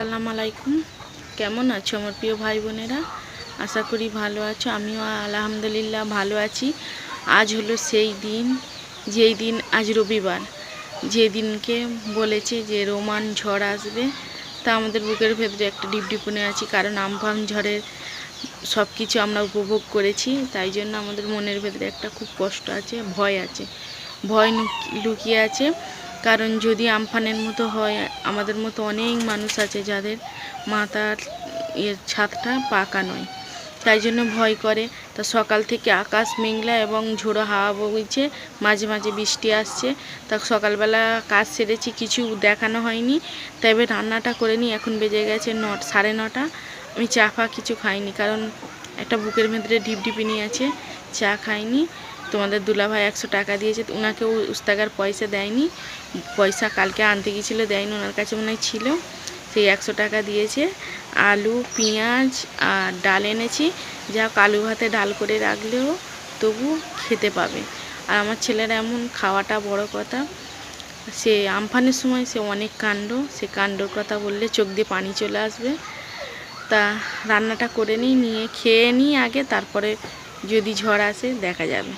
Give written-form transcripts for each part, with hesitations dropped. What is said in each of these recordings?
আসসালামু আলাইকুম। কেমন আছো আমার প্রিয় ভাই বোনেরা? আশা করি ভালো আছো। আমিও আলহামদুলিল্লাহ ভালো আছি। আজ হলো সেই দিন, যেই দিন আজ রবিবার, যে দিনকে বলেছে যে রোমান ঝড় আসবে। তা আমাদের বুকের ভেতরে একটা ডিপডিপনে আছি, কারণ আমফান ঝড়ের সব কিছু আমরা উপভোগ করেছি। তাই জন্য আমাদের মনের ভেতরে একটা খুব কষ্ট আছে, ভয় আছে, ভয় লুকিয়ে আছে। কারণ যদি আমফানের মতো হয়, আমাদের মতো অনেক মানুষ আছে যাদের মাথার ছাদটা পাকা নয়, তাই জন্য ভয় করে। তা সকাল থেকে আকাশ মেঘলা এবং ঝোড়ো হাওয়া বইছে, মাঝে মাঝে বৃষ্টি আসছে। তা সকালবেলা কাজ সেরেছি, কিছু দেখানো হয়নি। তাই এবার রান্নাটা করে নিই। এখন বেজে গেছে 9:30। আমি চা ফা কিছু খাইনি, কারণ একটা বুকের ভেতরে ডিপডিপিনি আছে, চা খাইনি। তোমাদের দুলাভাই 100 টাকা দিয়েছে, ওনাকেও উস্তাগার পয়সা দেয়নি। পয়সা কালকে আনতে গিয়েছিলো, দেয়নি, ওনার কাছে মনে হয় ছিল। সেই 100 টাকা দিয়েছে। আলু, পেঁয়াজ আর ডাল এনেছি। যা আলু ভাতে ডাল করে রাখলেও তবু খেতে পাবে। আর আমার ছেলের এমন খাওয়াটা বড় কথা। সে আমফানের সময় সে অনেক কাণ্ড, সে কাণ্ডর কথা বললে চোখ দিয়ে পানি চলে আসবে। তা রান্নাটা করে নিয়ে খেয়ে নিই আগে, তারপরে যদি ঝড় আসে দেখা যাবে।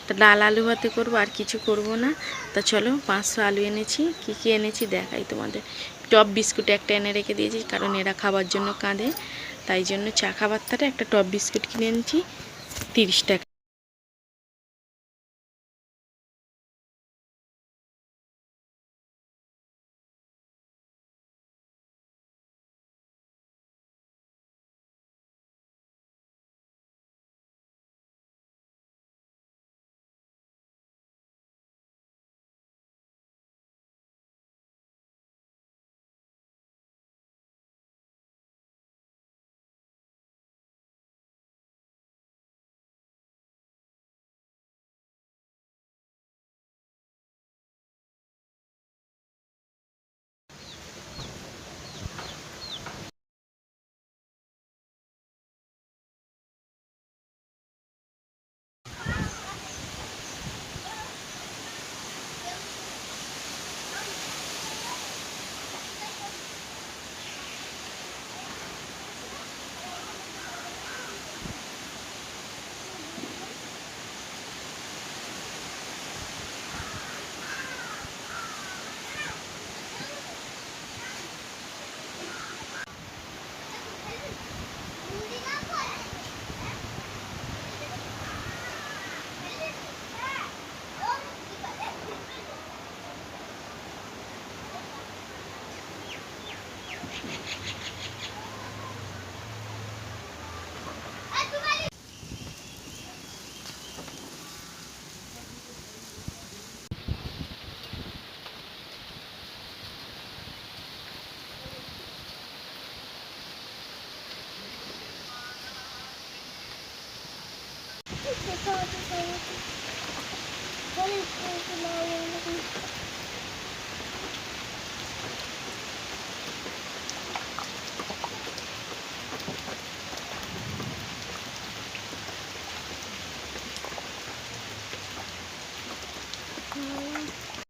তা ডাল আলু ভাতে করবো, আর কিছু করব না। তা চলো, 500 আলু এনেছি। কী এনেছি দেখাই তোমাদের। টপ বিস্কুট একটা এনে রেখে দিয়েছি, কারণ এরা খাবার জন্য কাঁদে। তাই জন্য চা খাবার তারা একটা টপ বিস্কুট কিনে এনেছি 30 টাকা।